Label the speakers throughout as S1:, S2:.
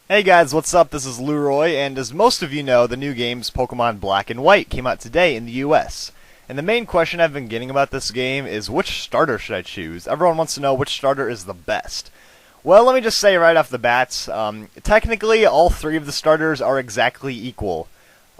S1: Hey guys, what's up? This is Lueroi, and as most of you know, the new game's Pokemon Black and White came out today in the US. And the main question I've been getting about this game is which starter should I choose? Everyone wants to know which starter is the best. Well, let me just say right off the bat, technically all three of the starters are exactly equal.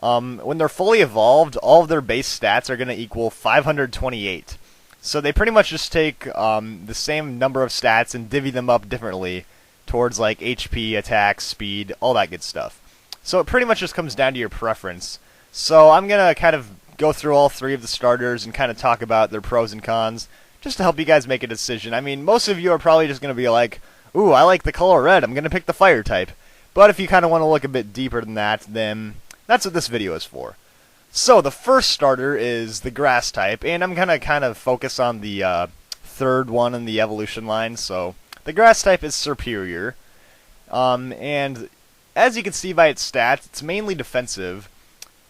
S1: When they're fully evolved, all of their base stats are going to equal 528. So they pretty much just take the same number of stats and divvy them up differently towards like HP, attack, speed, all that good stuff. So it pretty much just comes down to your preference. So I'm going to kind of go through all three of the starters and kind of talk about their pros and cons, just to help you guys make a decision. I mean, most of you are probably just going to be like, ooh, I like the color red, I'm going to pick the fire type. But if you kind of want to look a bit deeper than that, then that's what this video is for. So the first starter is the grass type, and I'm going to kind of focus on the third one in the evolution line. So the grass type is superior, and as you can see by its stats, it's mainly defensive.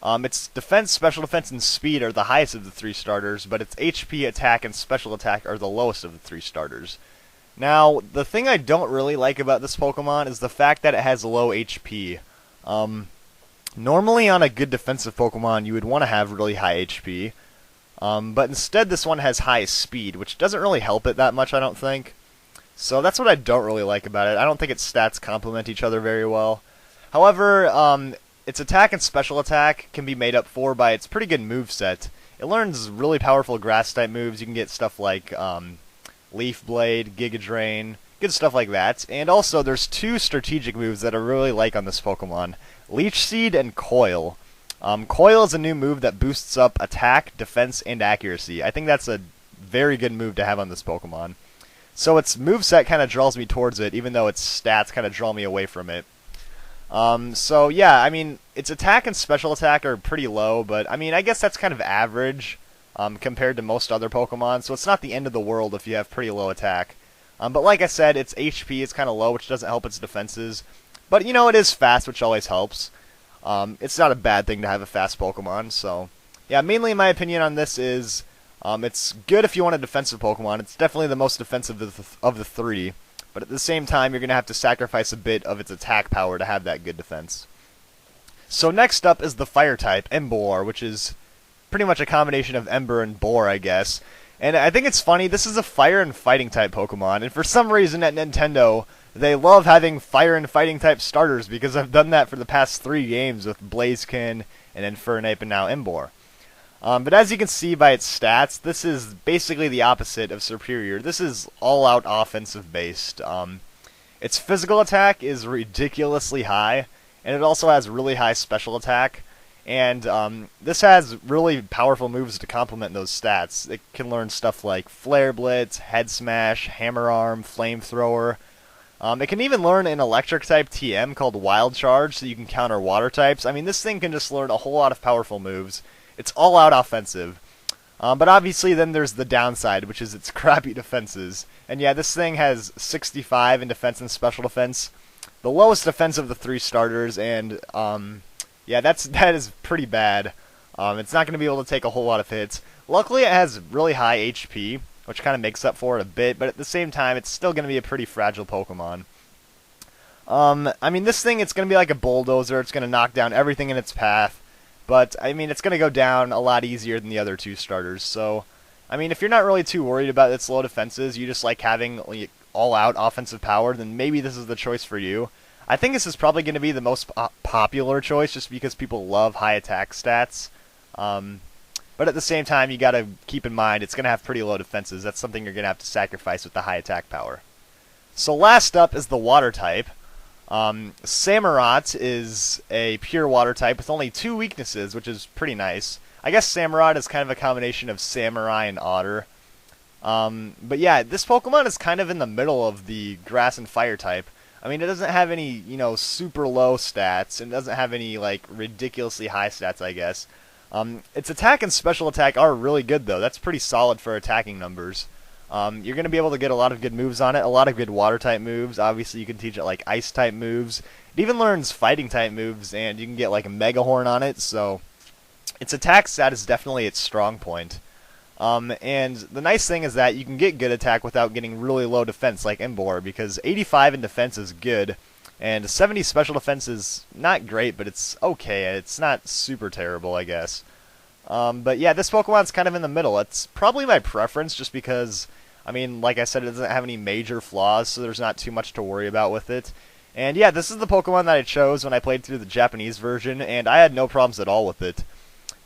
S1: Its defense, special defense, and speed are the highest of the three starters, but its HP, attack, and special attack are the lowest of the three starters. Now, the thing I don't really like about this Pokemon is the fact that it has low HP. Normally on a good defensive Pokemon, you would want to have really high HP, but instead this one has high speed, which doesn't really help it that much, I don't think. So that's what I don't really like about it. I don't think its stats complement each other very well. However, its attack and special attack can be made up for by its pretty good moveset. It learns really powerful grass-type moves. You can get stuff like Leaf Blade, Giga Drain, good stuff like that. And also, there's two strategic moves that I really like on this Pokemon. Leech Seed and Coil. Coil is a new move that boosts up attack, defense, and accuracy. I think that's a very good move to have on this Pokemon. So its moveset kind of draws me towards it, even though its stats kind of draw me away from it. So yeah, I mean, its attack and special attack are pretty low, but I mean, I guess that's kind of average compared to most other Pokemon, so it's not the end of the world if you have pretty low attack. But like I said, its HP is kind of low, which doesn't help its defenses. But, you know, it is fast, which always helps. It's not a bad thing to have a fast Pokemon, so yeah, mainly my opinion on this is it's good if you want a defensive Pokemon. It's definitely the most defensive of the three, but at the same time, you're going to have to sacrifice a bit of its attack power to have that good defense. So next up is the fire type, Emboar, which is pretty much a combination of Ember and Boar, I guess. And I think it's funny, this is a fire and fighting type Pokemon, and for some reason at Nintendo, they love having fire and fighting type starters, because I've done that for the past 3 games with Blaziken and Infernape and now Emboar. But as you can see by its stats, this is basically the opposite of superior. This is all-out offensive based. Its physical attack is ridiculously high, and it also has really high special attack. And this has really powerful moves to complement those stats. It can learn stuff like Flare Blitz, Head Smash, Hammer Arm, Flamethrower. It can even learn an electric-type TM called Wild Charge, so you can counter water types. I mean, this thing can just learn a whole lot of powerful moves. It's all-out offensive. But obviously then there's the downside, which is its crappy defenses. And yeah, this thing has 65 in defense and special defense. The lowest defense of the 3 starters, and yeah, that is pretty bad. It's not going to be able to take a whole lot of hits. Luckily it has really high HP, which kind of makes up for it a bit, but at the same time it's still going to be a pretty fragile Pokemon. I mean, this thing, it's going to be like a bulldozer. It's going to knock down everything in its path. But, I mean, it's going to go down a lot easier than the other 2 starters. So, I mean, if you're not really too worried about its low defenses, you just like having like, all-out offensive power, then maybe this is the choice for you. I think this is probably going to be the most popular choice, just because people love high attack stats. But at the same time, you got to keep in mind, it's going to have pretty low defenses. That's something you're going to have to sacrifice with the high attack power. So last up is the water type. Samurott is a pure water type with only 2 weaknesses, which is pretty nice. I guess Samurott is kind of a combination of Samurai and Otter. But yeah, this Pokemon is kind of in the middle of the grass and fire type. I mean, it doesn't have any, you know, super low stats, and it doesn't have any, like, ridiculously high stats, I guess. Its attack and special attack are really good, though. That's pretty solid for attacking numbers. You're going to be able to get a lot of good moves on it, a lot of good water-type moves. Obviously, you can teach it, like, ice-type moves. It even learns fighting-type moves, and you can get, like, a Mega Horn on it, so its attack stat is definitely its strong point. And the nice thing is that you can get good attack without getting really low defense, like Emboar, because 85 in defense is good. And 70 special defense is not great, but it's okay. It's not super terrible, I guess. But yeah, this Pokemon's kind of in the middle. It's probably my preference just because, I mean, like I said, it doesn't have any major flaws, so there's not too much to worry about with it. And yeah, this is the Pokemon that I chose when I played through the Japanese version, and I had no problems at all with it.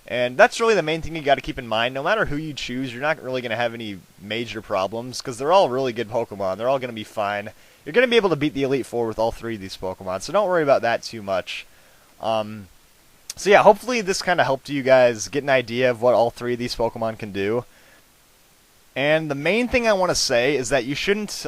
S1: And that's really the main thing you got to keep in mind. No matter who you choose, you're not really going to have any major problems, because they're all really good Pokemon. They're all going to be fine. You're going to be able to beat the Elite Four with all three of these Pokemon, so don't worry about that too much. So yeah, hopefully this kind of helped you guys get an idea of what all three of these Pokemon can do. And the main thing I want to say is that you shouldn't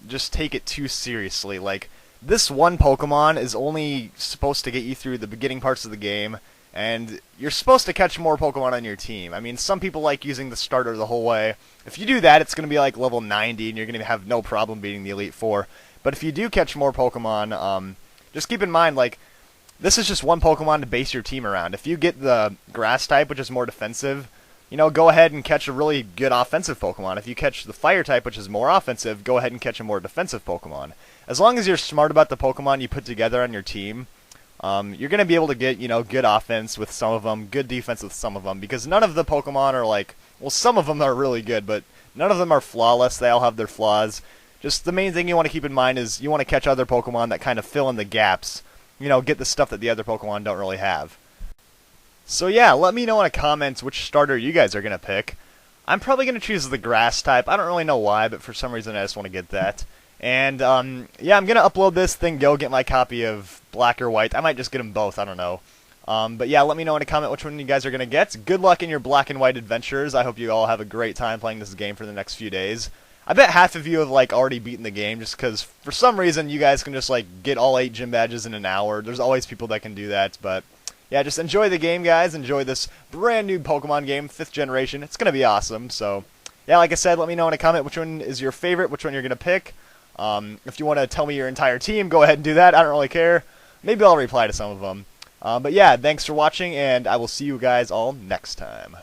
S1: just take it too seriously. Like, this one Pokemon is only supposed to get you through the beginning parts of the game, and you're supposed to catch more Pokemon on your team. I mean, some people like using the starter the whole way. If you do that, it's going to be like level 90, and you're going to have no problem beating the Elite Four. But if you do catch more Pokemon, just keep in mind, like, this is just one Pokemon to base your team around. If you get the Grass type, which is more defensive, you know, go ahead and catch a really good offensive Pokemon. If you catch the Fire type, which is more offensive, go ahead and catch a more defensive Pokemon. As long as you're smart about the Pokemon you put together on your team, you're going to be able to get, you know, good offense with some of them, good defense with some of them, because none of the Pokemon are like, well, some of them are really good, but none of them are flawless. They all have their flaws. Just the main thing you want to keep in mind is you want to catch other Pokemon that kind of fill in the gaps, you know, get the stuff that the other Pokemon don't really have. So yeah, let me know in the comments which starter you guys are going to pick. I'm probably going to choose the Grass type. I don't really know why, but for some reason I just want to get that. And yeah, I'm going to upload this, then go get my copy of Black or White. I might just get them both, I don't know. But yeah, let me know in a comment which one you guys are going to get. Good luck in your Black and White adventures. I hope you all have a great time playing this game for the next few days. I bet half of you have like already beaten the game just because for some reason you guys can just like get all 8 gym badges in an hour. There's always people that can do that, but yeah, just enjoy the game, guys. Enjoy this brand new Pokemon game, 5th generation. It's going to be awesome. So yeah, like I said, let me know in a comment which one is your favorite, which one you're going to pick. If you want to tell me your entire team, go ahead and do that. I don't really care. Maybe I'll reply to some of them. But yeah, thanks for watching, and I will see you guys all next time.